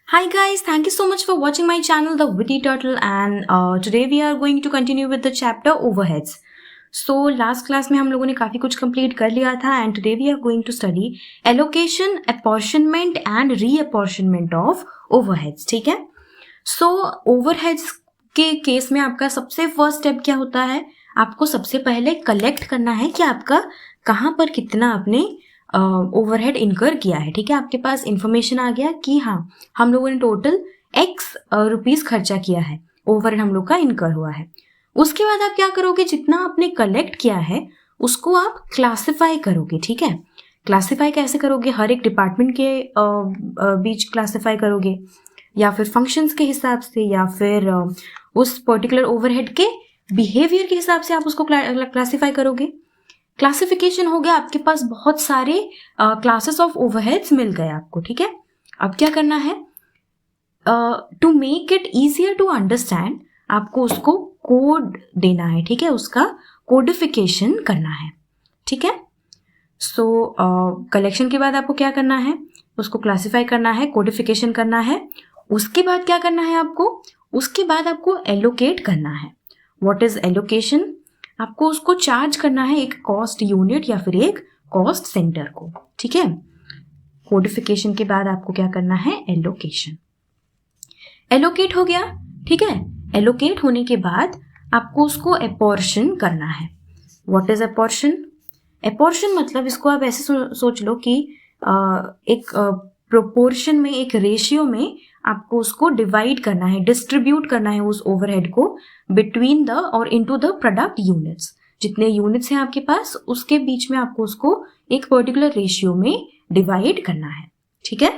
Hi guys, thank you so much for watching my channel The Witty Turtle and today we are going to continue with the chapter Overheads. So last class में हम लोगों ने काफ़ी कुछ complete कर लिया था and today we are going to study allocation, apportionment and reapportionment of overheads. ठीक है? So overheads के केस में आपका सबसे फर्स्ट स्टेप क्या होता है? आपको सबसे पहले कलेक्ट करना है कि आपका कहाँ पर कितना आपने ओवरहेड इनकर किया है. ठीक है, आपके पास इंफॉर्मेशन आ गया कि हाँ हम लोगों ने टोटल एक्स रुपीज़ खर्चा किया है, ओवरहेड हम लोग का इनकर हुआ है. उसके बाद आप क्या करोगे, जितना आपने कलेक्ट किया है उसको आप क्लासिफाई करोगे. ठीक है, क्लासिफाई कैसे करोगे? हर एक डिपार्टमेंट के बीच क्लासिफाई करोगे, या फिर फंक्शंस के हिसाब से, या फिर उस पर्टिकुलर ओवरहेड के बिहेवियर के हिसाब से आप उसको क्लासिफाई करोगे. क्लासिफिकेशन हो गया, आपके पास बहुत सारे क्लासेस ऑफ ओवरहेड्स मिल गए आपको. ठीक है, अब क्या करना है, to make it easier to understand आपको उसको कोड देना है. ठीक है, उसका कोडिफिकेशन करना है. ठीक है, सो कलेक्शन के बाद आपको क्या करना है, उसको क्लासिफाई करना है, कोडिफिकेशन करना है. उसके बाद क्या करना है आपको, उसके बाद आपको एलोकेट करना है. What is allocation? आपको उसको चार्ज करना है एक कॉस्ट यूनिट या फिर एक कॉस्ट सेंटर को. ठीक है, कोडिफिकेशन के बाद आपको क्या करना है, एलोकेशन. एलोकेट हो गया. ठीक है, एलोकेट होने के बाद आपको उसको एपोर्शन करना है. What is एपोर्शन? एपोर्शन मतलब इसको आप ऐसे सोच लो कि एक प्रोपोर्शन में, एक रेशियो में आपको उसको डिवाइड करना है, डिस्ट्रीब्यूट करना है उस ओवरहेड को बिटवीन द और इनटू द प्रोडक्ट यूनिट्स. जितने यूनिट्स हैं आपके पास उसके बीच में आपको उसको एक पर्टिकुलर रेशियो में डिवाइड करना है. ठीक है,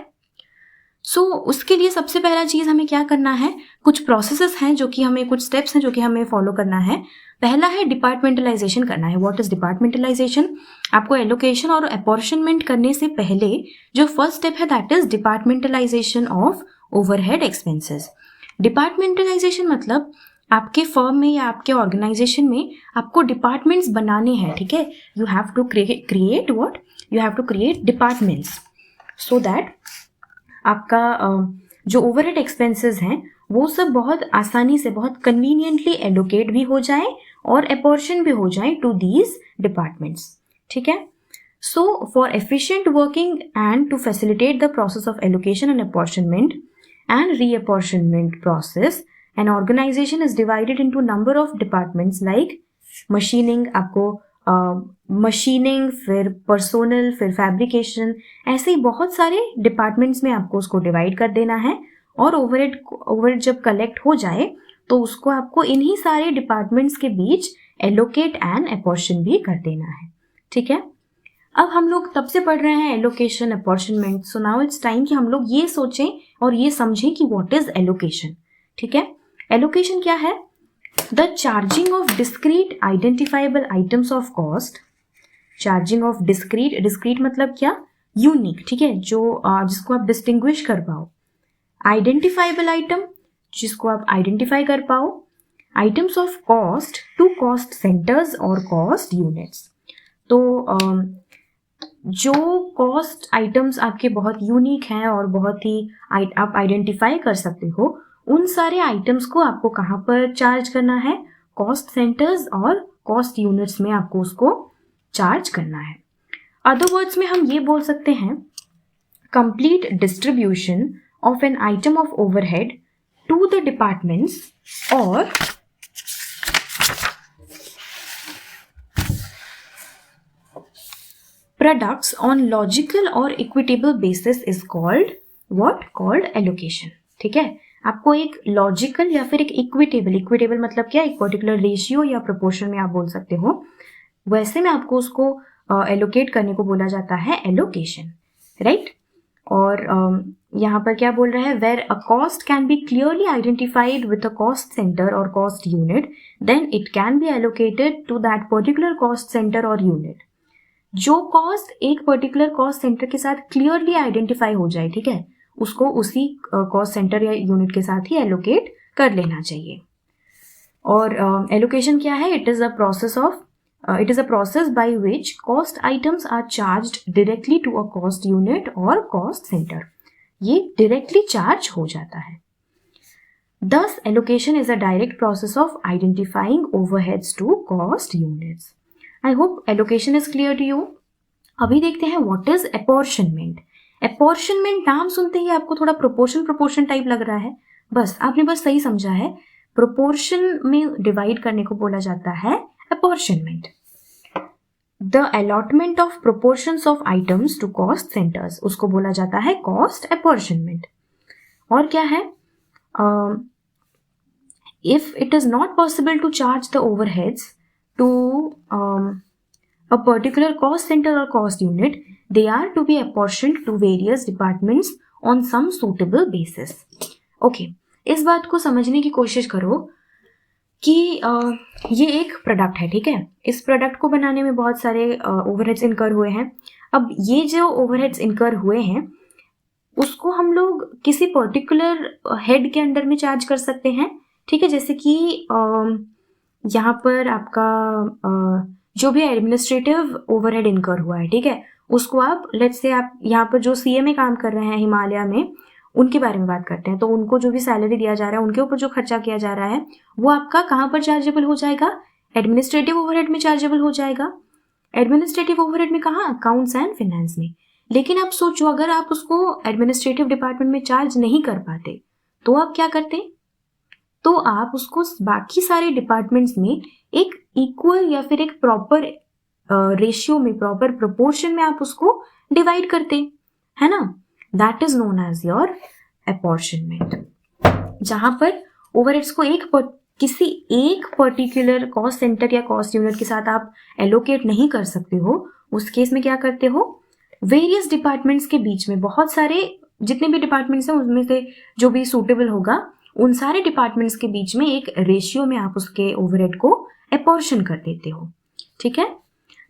सो उसके लिए सबसे पहला चीज़ हमें क्या करना है, कुछ प्रोसेसेस हैं जो कि हमें, कुछ स्टेप्स हैं जो कि हमें फॉलो करना है. पहला है डिपार्टमेंटलाइजेशन करना है. What is departmentalisation? आपको एलोकेशन और अपॉर्शनमेंट करने से पहले जो फर्स्ट स्टेप है that is departmentalisation of overhead expenses. Departmentalisation मतलब आपके फर्म में या आपके ऑर्गेनाइजेशन में आपको डिपार्टमेंट्स बनाने हैं. ठीक है, you have to create what, you have to create departments so that आपका जो ओवरहेड एक्सपेंसेस हैं वो सब बहुत आसानी से, बहुत कन्वीनियंटली एलोकेट भी हो जाए और अपॉर्शन भी हो जाए टू दीज डिपार्टमेंट्स. ठीक है, so for efficient working and to facilitate the process of allocation and apportionment and reapportionment process, an organization is divided into number of departments like machining, आपको मशीनिंग, फिर personnel, फिर fabrication, ऐसे ही बहुत सारे departments में आपको उसको डिवाइड कर देना है. और ओवरहेड जब कलेक्ट हो जाए तो उसको आपको इन्हीं सारे डिपार्टमेंट्स के बीच एलोकेट एंड अपॉर्शन भी कर देना है. ठीक है, अब हम लोग तब से पढ़ रहे हैं allocation, apportionment. So now it's time कि हम लोग ये सोचें और ये समझें कि व्हाट इज एलोकेशन. ठीक है, एलोकेशन क्या है? The charging of discrete identifiable items of cost. Charging of discrete, discrete मतलब क्या, यूनिक. ठीक है, जो जिसको आप डिस्टिंग्विश कर पाओ. आइडेंटिफाइबल आइटम, जिसको आप आइडेंटिफाई कर पाओ. Items of cost to cost centers और कॉस्ट यूनिट्स. तो जो कॉस्ट आइटम्स आपके बहुत यूनिक हैं और बहुत ही आप आइडेंटिफाई कर सकते हो, उन सारे आइटम्स को आपको कहाँ पर चार्ज करना है, कॉस्ट सेंटर्स और कॉस्ट यूनिट्स में आपको उसको चार्ज करना है. अदर वर्ड्स में हम ये बोल सकते हैं, complete distribution of an item of overhead to the departments और products on logical or equitable basis is called what? Called allocation. ठीक है, आपको एक लॉजिकल या फिर एक इक्विटेबल मतलब क्या, एक पर्टिकुलर रेशियो या प्रोपोर्शन में आप बोल सकते हो, वैसे में आपको उसको एलोकेट करने को बोला जाता है एलोकेशन. राइट, और यहाँ पर क्या बोल रहा है, where a cost can be clearly identified with a cost centre और cost unit then it can be allocated to that particular cost centre और यूनिट. जो कॉस्ट एक पर्टिकुलर कॉस्ट सेंटर के साथ क्लियरली आइडेंटिफाई हो जाए, ठीक है, उसको उसी कॉस्ट सेंटर या यूनिट के साथ ही एलोकेट कर लेना चाहिए. और एलोकेशन क्या है? It is a process by which cost items are charged directly to a cost unit और कॉस्ट सेंटर. ये डायरेक्टली चार्ज हो जाता है। Thus, allocation is a direct process of identifying overheads to cost units. I hope allocation is clear to you. अभी देखते हैं what is apportionment. Apportionment नाम सुनते ही आपको थोड़ा proportion टाइप लग रहा है, बस आपने बस सही समझा है, proportion में डिवाइड करने को बोला जाता है apportionment. The allotment of proportions of items to cost centers, उसको बोला जाता है cost apportionment. और क्या है? If it is not possible to charge the overheads to a particular cost center or cost unit, they are to be apportioned to various departments on some suitable basis. Okay, इस बात को समझने की कोशिश करो कि ये एक प्रोडक्ट है, ठीक है। इस प्रोडक्ट को बनाने में बहुत सारे ओवरहेड्स इनकर हुए हैं। अब ये जो ओवरहेड्स इनकर हुए हैं उसको हम लोग किसी पर्टिकुलर हेड के अंडर में चार्ज कर सकते हैं, ठीक है। जैसे कि यहाँ पर आपका जो भी एडमिनिस्ट्रेटिव ओवरहेड इनकर हुआ है, ठीक है, उसको आप लेट्स से आप यहाँ पर जो सीए में काम कर रहे हैं हिमालय में, उनके बारे में बात करते हैं। तो उनको जो भी सैलरी दिया जा रहा है, उनके ऊपर जो खर्चा किया जा रहा है, वो आपका कहाँ पर चार्जेबल हो जाएगा? एडमिनिस्ट्रेटिव ओवरहेड में चार्जेबल हो जाएगा। एडमिनिस्ट्रेटिव ओवरहेड में कहाँ? अकाउंट्स एंड फाइनेंस में। लेकिन आप सोचो, अगर आप उसको एडमिनिस्ट्रेटिव डिपार्टमेंट में चार्ज नहीं कर पाते तो आप क्या करते? तो आप उसको बाकी सारे डिपार्टमेंट्स में एक इक्वल या फिर एक प्रॉपर रेशियो में, प्रॉपर प्रोपोर्शन में आप उसको डिवाइड करते, है ना। That is known as your apportionment. जहां पर ओवरहेड्स को किसी एक पर्टिकुलर कॉस्ट सेंटर या कॉस्ट यूनिट के साथ आप एलोकेट नहीं कर सकते हो, उस केस में क्या करते हो? वेरियस डिपार्टमेंट्स के बीच में, बहुत सारे जितने भी डिपार्टमेंट्स हैं उनमें से जो भी सूटेबल होगा, उन सारे डिपार्टमेंट्स के बीच में एक रेशियो में आप उसके ओवरहेड को अपॉर्शन कर देते हो, ठीक है।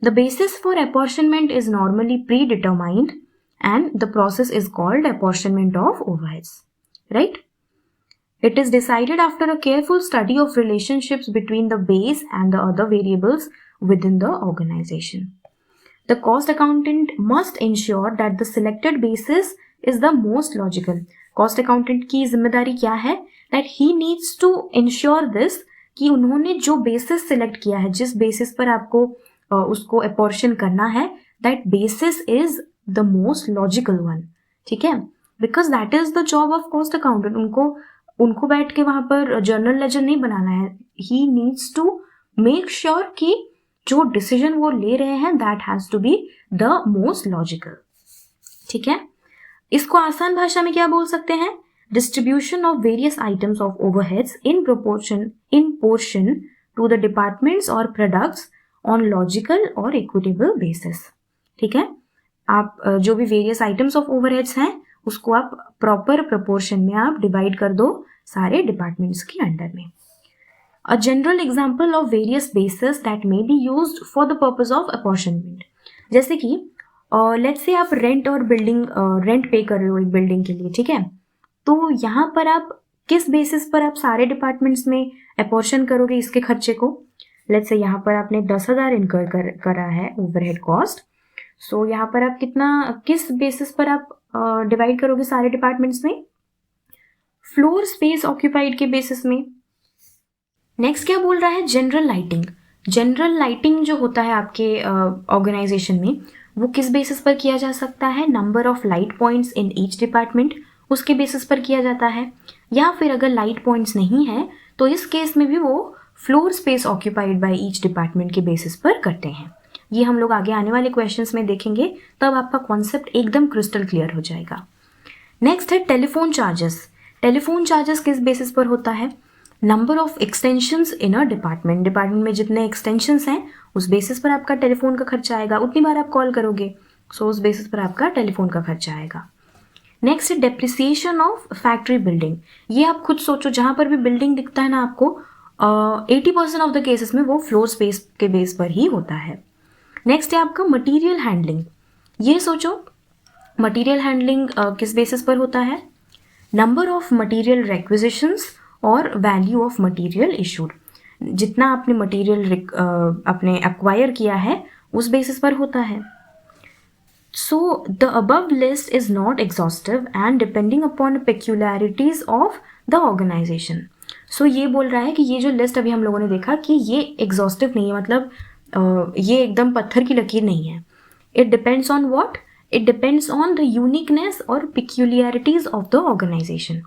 The basis for apportionment is normally pre determined and the process is called apportionment of overheads, right? It is decided after a careful study of relationships between the base and the other variables within the organization. The cost accountant must ensure that the selected basis is the most logical. Cost accountant की जिम्मेदारी क्या है? That he needs to ensure this कि उन्होंने जो basis select किया है, जिस basis पर आपको उसको apportion करना है, that basis is the most logical one, ठीक है। Because that is the job of cost accountant. उनको बैठ के वहां पर जर्नल लेजर नहीं बनाना है। He needs to make sure कि जो डिसीजन वो ले रहे हैं that has to be the most logical, ठीक है। इसको आसान भाषा में क्या बोल सकते हैं? Distribution of various items of overheads in portion to the departments or products on logical or equitable basis, ठीक है। आप जो भी वेरियस आइटम्स ऑफ ओवरहेड्स हैं उसको आप प्रॉपर प्रोपोर्शन में आप डिवाइड कर दो सारे डिपार्टमेंट्स के अंडर में। A general example of various basis that may be used for the purpose of apportionment, जैसे कि लेट्स से आप रेंट पे कर रहे हो एक बिल्डिंग के लिए, ठीक है। तो यहाँ पर आप किस बेसिस पर आप सारे डिपार्टमेंट्स में अपॉर्शन करोगे इसके खर्चे को? लेट्स से यहाँ पर आपने 10,000 इनकर करा है ओवरहेड कॉस्ट, सो यहाँ पर आप किस बेसिस पर आप डिवाइड करोगे सारे डिपार्टमेंट्स में? फ्लोर स्पेस ऑक्यूपाइड के बेसिस में। नेक्स्ट क्या बोल रहा है? General lighting. जनरल लाइटिंग जो होता है आपके ऑर्गेनाइजेशन में, वो किस बेसिस पर किया जा सकता है? Number of light points in each department, उसके बेसिस पर किया जाता है। या फिर अगर लाइट पॉइंट्स नहीं है तो इस केस में भी वो floor space occupied by each department के बेसिस पर करते हैं। ये हम लोग आगे आने वाले क्वेश्चंस में देखेंगे, तब आपका कॉन्सेप्ट एकदम क्रिस्टल क्लियर हो जाएगा। नेक्स्ट है टेलीफोन चार्जेस। टेलीफोन चार्जेस किस बेसिस पर होता है? Number of extensions in a department में जितने एक्सटेंशंस हैं उस बेसिस पर आपका टेलीफोन का खर्चा आएगा। उतनी बार आप कॉल करोगे, सो उस बेसिस पर आपका टेलीफोन का खर्चा आएगा। नेक्स्ट है डेप्रिसिएशन ऑफ फैक्ट्री बिल्डिंग। ये आप खुद सोचो, जहां पर भी बिल्डिंग दिखता है ना आपको, 80% ऑफ द केसेस में वो फ्लोर स्पेस के बेस पर ही होता है। नेक्स्ट है आपका मटेरियल हैंडलिंग। ये सोचो, मटेरियल हैंडलिंग किस बेसिस पर होता है? नंबर ऑफ मटेरियल रिक्विजिशंस और वैल्यू ऑफ मटेरियल इशूड। जितना आपने मटेरियल अपने एक्वायर किया है उस बेसिस पर होता है। So the above list is not exhaustive and depending upon peculiarities of the organization. So ये बोल रहा है कि ये जो लिस्ट अभी हम लोगों ने देखा कि ये एग्जॉस्टिव नहीं है, मतलब ये एकदम पत्थर की लकीर नहीं है. It depends on what? It depends on the uniqueness और peculiarities of the organisation.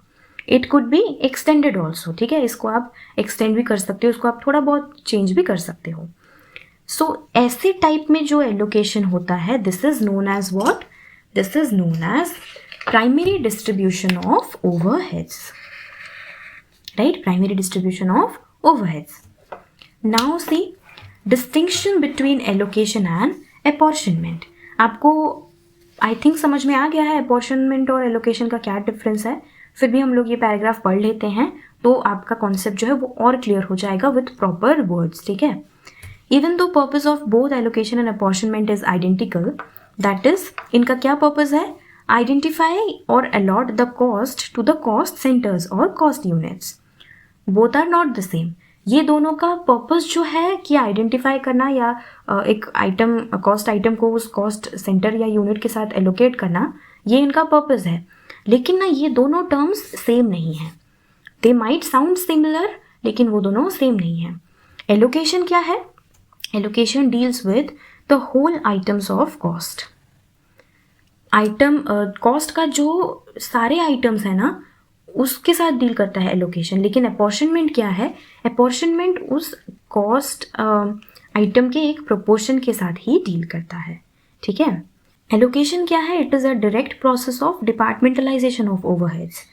It could be extended also. ठीक है, इसको आप एक्सटेंड भी कर सकते हो, इसको आप थोड़ा बहुत चेंज भी कर सकते हो. सो ऐसे टाइप में जो एलोकेशन होता है, this is known as what? This is known as primary distribution of overheads. Right, primary distribution of overheads. Now see distinction between allocation and apportionment. आपको आई थिंक समझ में आ गया है अपॉर्शनमेंट और एलोकेशन का क्या डिफरेंस है. फिर भी हम लोग ये पैराग्राफ पढ़ लेते हैं तो आपका कॉन्सेप्ट जो है वो और क्लियर हो जाएगा विथ प्रॉपर वर्ड्स. ठीक है. Even though purpose of both allocation and apportionment is identical, that is, इनका क्या purpose है? Identify or allot the cost to the cost centers or cost units. Both are not the same. ये दोनों का purpose जो है कि identify करना या एक आइटम, कॉस्ट आइटम को उस कॉस्ट सेंटर या यूनिट के साथ एलोकेट करना, ये इनका पर्पस है. लेकिन ना ये दोनों टर्म्स सेम नहीं है. दे माइट साउंड सिमिलर, लेकिन वो दोनों सेम नहीं है. एलोकेशन क्या है? Allocation deals with the whole items of cost. Item cost का जो सारे आइटम्स है ना उसके साथ डील करता है एलोकेशन. लेकिन अपॉर्शनमेंट क्या है? अपॉर्शनमेंट उस कॉस्ट आइटम के एक प्रोपोर्शन के साथ ही डील करता है. ठीक है. एलोकेशन क्या है? It is a direct process of departmentalisation of overheads.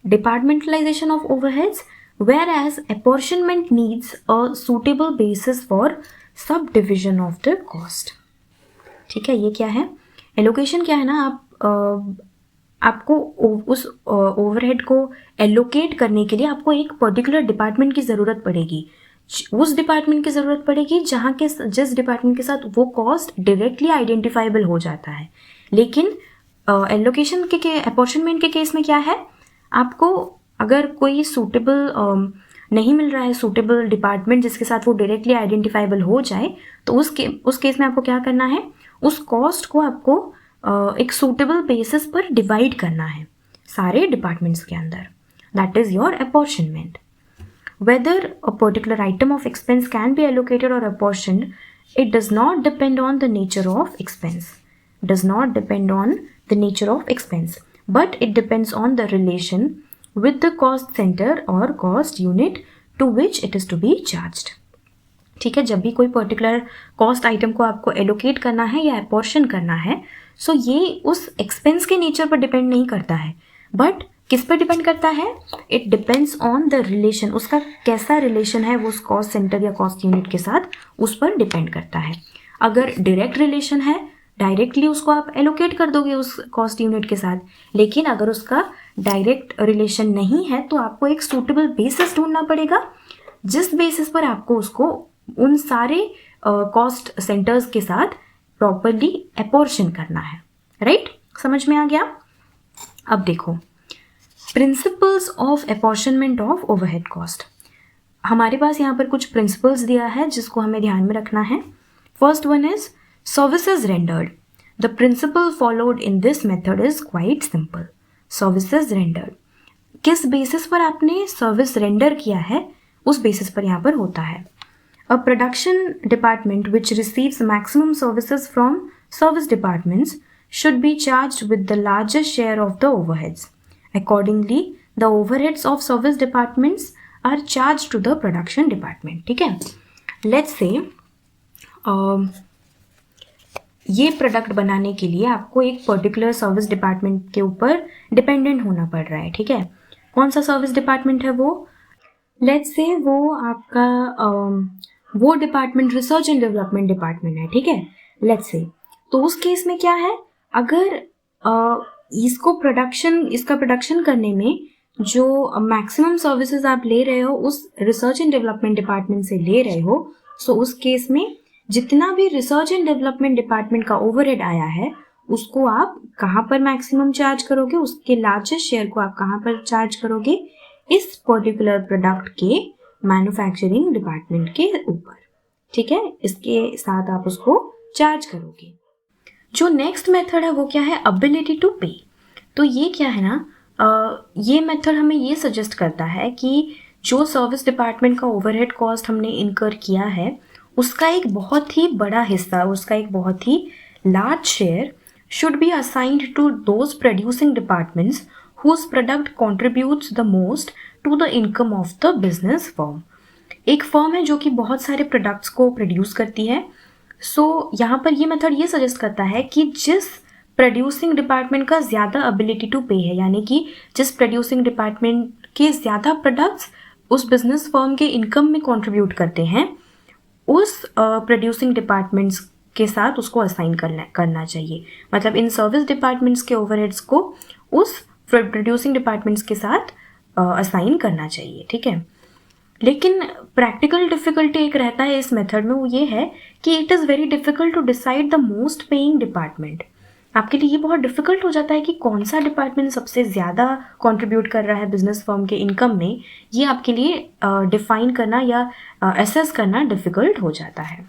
Departmentalisation of overheads, whereas apportionment needs a suitable basis for sub division of the cost. ठीक है. ये क्या है? एलोकेशन क्या है ना, आपको उस ओवरहेड को एलोकेट करने के लिए आपको एक पर्टिकुलर डिपार्टमेंट की ज़रूरत पड़ेगी. उस डिपार्टमेंट की ज़रूरत पड़ेगी जिस डिपार्टमेंट के साथ वो कॉस्ट डायरेक्टली आइडेंटिफाइबल हो जाता है. लेकिन एलोकेशन के अपॉर्शनमेंट के केस में क्या है? आपको अगर कोई सूटेबल नहीं मिल रहा है, सूटेबल डिपार्टमेंट जिसके साथ वो डायरेक्टली आइडेंटिफाइबल हो जाए, तो उस केस में आपको क्या करना है? उस कॉस्ट को आपको एक सूटेबल बेसिस पर डिवाइड करना है सारे डिपार्टमेंट्स के अंदर. That is your apportionment. Whether a particular item of expense can be allocated और apportioned, it does not depend on the nature of expense. Does not depend on the nature of expense, but it depends on the relation with the cost center or cost unit to which it is to be charged. ठीक है. जब भी कोई particular cost item को आपको allocate करना है या अपॉर्शन करना है, सो ये उस एक्सपेंस के नेचर पर डिपेंड नहीं करता है, बट किस पर डिपेंड करता है? It depends on the relation. उसका कैसा रिलेशन है वो उस कॉस्ट सेंटर या कॉस्ट यूनिट के साथ, उस पर डिपेंड करता है. अगर डायरेक्ट रिलेशन है, डायरेक्टली उसको आप एलोकेट कर दोगे उस कॉस्ट यूनिट के साथ. लेकिन अगर उसका डायरेक्ट रिलेशन नहीं है तो आपको एक सूटेबल बेसिस ढूंढना पड़ेगा जिस बेसिस पर आपको उसको उन सारे कॉस्ट सेंटर्स के साथ प्रॉपरली अपॉर्शन करना है. राइट, समझ में आ गया? अब देखो principles of apportionment of overhead cost. हमारे पास यहाँ पर कुछ प्रिंसिपल्स दिया है जिसको हमें ध्यान में रखना है. First one is services rendered. The principle followed in this method is quite simple. Services rendered, किस बेसिस पर आपने सर्विस रेंडर किया है उस बेसिस पर यहाँ पर होता है. A production department which receives maximum services from service departments should be charged with the largest share of the overheads. Accordingly the overheads of service departments are charge to the production department. ठीक है. Let's say ये product बनाने के लिए आपको एक particular service department के ऊपर डिपेंडेंट होना पड़ रहा है. ठीक है. कौन सा सर्विस डिपार्टमेंट है वो? लेट्स से वो आपका वो department research and development department है. ठीक है. लेट्स से तो उस केस में क्या है, अगर इसका प्रोडक्शन करने में जो मैक्सिमम सर्विसेज आप ले रहे हो उस रिसर्च एंड डेवलपमेंट डिपार्टमेंट से ले रहे हो, सो उस केस में जितना भी रिसर्च एंड डेवलपमेंट डिपार्टमेंट का ओवरहेड आया है उसको आप कहाँ पर मैक्सिमम चार्ज करोगे, उसके लार्जेस्ट शेयर को आप कहाँ पर चार्ज करोगे? इस पर्टिकुलर प्रोडक्ट के मैन्युफैक्चरिंग डिपार्टमेंट के ऊपर. ठीक है. इसके साथ आप उसको चार्ज करोगे. जो नेक्स्ट मेथड है वो क्या है, एबिलिटी टू पे। तो ये क्या है ना, ये मेथड हमें ये सजेस्ट करता है कि जो सर्विस डिपार्टमेंट का ओवरहेड कॉस्ट हमने इनकर किया है उसका एक बहुत ही बड़ा हिस्सा, उसका एक बहुत ही large share should be assigned to those producing departments whose product contributes the most to the income of the business firm। एक फर्म है जो कि बहुत सारे प्रोडक्ट्स को प्रोड्यूस करती है। यहाँ पर ये मेथड ये सजेस्ट करता है कि जिस प्रोड्यूसिंग डिपार्टमेंट का ज़्यादा एबिलिटी टू पे है, यानी कि जिस प्रोड्यूसिंग डिपार्टमेंट के ज़्यादा प्रोडक्ट्स उस बिजनेस फर्म के इनकम में कंट्रीब्यूट करते हैं, उस प्रोड्यूसिंग डिपार्टमेंट्स के साथ उसको असाइन करना चाहिए। मतलब इन सर्विस डिपार्टमेंट्स के ओवरहेड्स को उस प्रोड्यूसिंग डिपार्टमेंट्स के साथ असाइन करना चाहिए, ठीक है। लेकिन प्रैक्टिकल डिफ़िकल्टी एक रहता है इस मेथड में, वो ये है कि it is very difficult to decide the most paying department. आपके लिए ये बहुत डिफ़िकल्ट हो जाता है कि कौन सा डिपार्टमेंट सबसे ज़्यादा कंट्रीब्यूट कर रहा है बिजनेस फर्म के इनकम में, ये आपके लिए डिफ़ाइन करना या असेस करना डिफ़िकल्ट हो जाता है।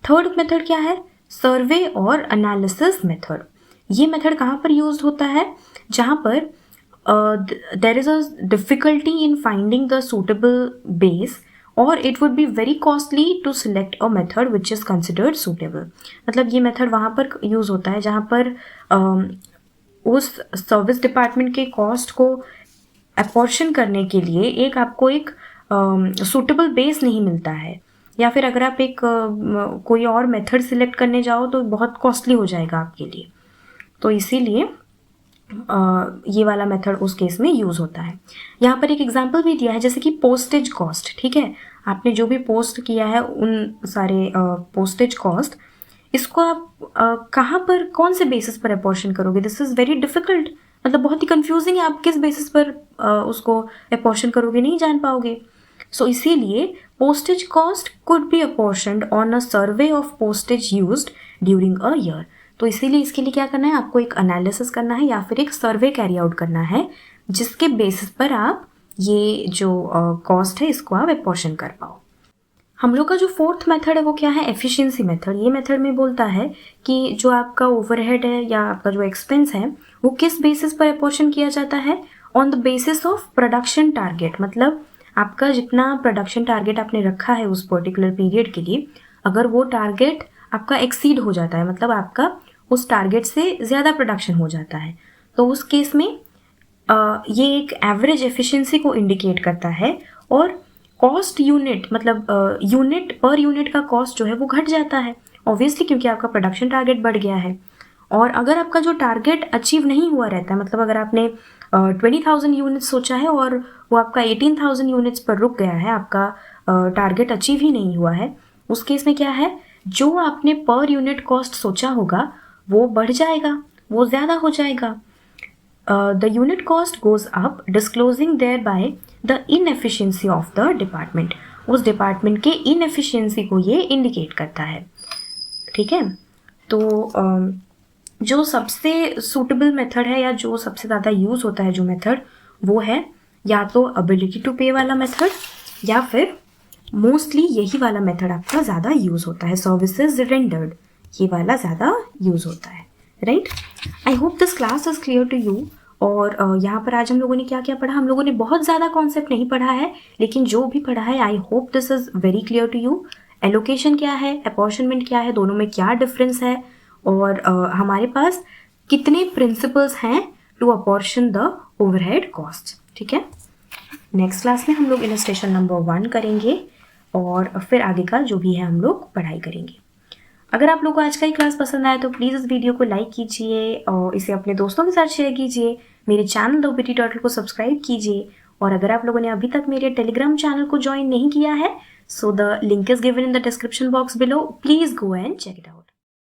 थर्ड मेथड क्या है, सर्वे और एनालिसिस मेथड। ये मेथड कहाँ पर यूज होता है, जहाँ पर there is a difficulty in finding the suitable base और it would be very costly to select a method which is considered suitable. मतलब ये मेथड वहाँ पर यूज़ होता है जहाँ पर उस सर्विस डिपार्टमेंट के कॉस्ट को अपॉर्शन करने के लिए एक आपको एक सूटेबल बेस नहीं मिलता है, या फिर अगर आप एक कोई और मेथड सिलेक्ट करने जाओ तो बहुत कॉस्टली हो जाएगा आपके लिए। तो इसीलिए ये वाला मेथड उस केस में यूज़ होता है। यहाँ पर एक एग्जांपल भी दिया है, जैसे कि पोस्टेज कॉस्ट, ठीक है। आपने जो भी पोस्ट किया है उन सारे पोस्टेज कॉस्ट, इसको आप कहाँ पर कौन से बेसिस पर अपॉर्शन करोगे, दिस इज़ वेरी डिफ़िकल्ट। मतलब बहुत ही कंफ्यूजिंग है, आप किस बेसिस पर उसको अपॉर्शन करोगे नहीं जान पाओगे। सो इसीलिए postage cost could be apportioned on a survey of postage used during a year. तो इसीलिए इसके लिए क्या करना है, आपको एक एनालिसिस करना है या फिर एक सर्वे कैरी आउट करना है जिसके बेसिस पर आप ये जो कॉस्ट है इसको आप अपॉर्शन कर पाओ। हम लोग का जो फोर्थ मेथड है वो क्या है, एफिशिएंसी मेथड। ये मेथड में बोलता है कि जो आपका ओवरहेड है या आपका जो एक्सपेंस है वो किस बेसिस पर अपॉर्शन किया जाता है, on the basis of production target. मतलब आपका जितना प्रोडक्शन टारगेट आपने रखा है उस पर्टिकुलर पीरियड के लिए, अगर वो टारगेट आपका एक्सीड हो जाता है, मतलब आपका उस टारगेट से ज़्यादा प्रोडक्शन हो जाता है, तो उस केस में ये एक एवरेज एफिशिएंसी को इंडिकेट करता है और कॉस्ट यूनिट, मतलब यूनिट पर यूनिट का कॉस्ट जो है वो घट जाता है ऑब्वियसली, क्योंकि आपका प्रोडक्शन टारगेट बढ़ गया है। और अगर आपका जो टारगेट अचीव नहीं हुआ रहता है, मतलब अगर आपने 20,000 यूनिट्स सोचा है और वो आपका 18,000 यूनिट्स पर रुक गया है, आपका टारगेट अचीव ही नहीं हुआ है, उस केस में क्या है, जो आपने पर यूनिट कॉस्ट सोचा होगा वो बढ़ जाएगा, वो ज़्यादा हो जाएगा। The unit cost goes up, disclosing thereby the inefficiency of the department. उस डिपार्टमेंट के इनएफिशिएंसी को ये इंडिकेट करता है, ठीक है। तो जो सबसे सूटेबल मेथड है या जो सबसे ज़्यादा यूज़ होता है जो मेथड, वो है या तो एबिलिटी टू पे वाला मेथड, या फिर मोस्टली यही वाला मेथड आपका ज़्यादा यूज़ होता है, सर्विसेज रेंडर्ड, ये वाला ज़्यादा यूज़ होता है, right. I hope this class is clear to you. और यहाँ पर आज हम लोगों ने क्या क्या पढ़ा, हम लोगों ने बहुत ज़्यादा कॉन्सेप्ट नहीं पढ़ा है, लेकिन जो भी पढ़ा है I hope this is very clear to you. Allocation क्या है, अपॉर्शनमेंट क्या है, दोनों में क्या डिफरेंस है, और हमारे पास कितने प्रिंसिपल्स हैं to apportion the overhead cost, ठीक है। नेक्स्ट क्लास में हम लोग इलस्ट्रेशन नंबर 1 करेंगे और फिर आगे का जो भी है हम लोग पढ़ाई करेंगे। अगर आप लोग को आज का ही क्लास पसंद आया तो प्लीज़ इस वीडियो को लाइक कीजिए और इसे अपने दोस्तों के साथ शेयर कीजिए। मेरे चैनल द विटी टर्टल को सब्सक्राइब कीजिए, और अगर आप लोगों ने अभी तक मेरे टेलीग्राम चैनल को ज्वाइन नहीं किया है, so the link is given in the description box below, please go and check it out.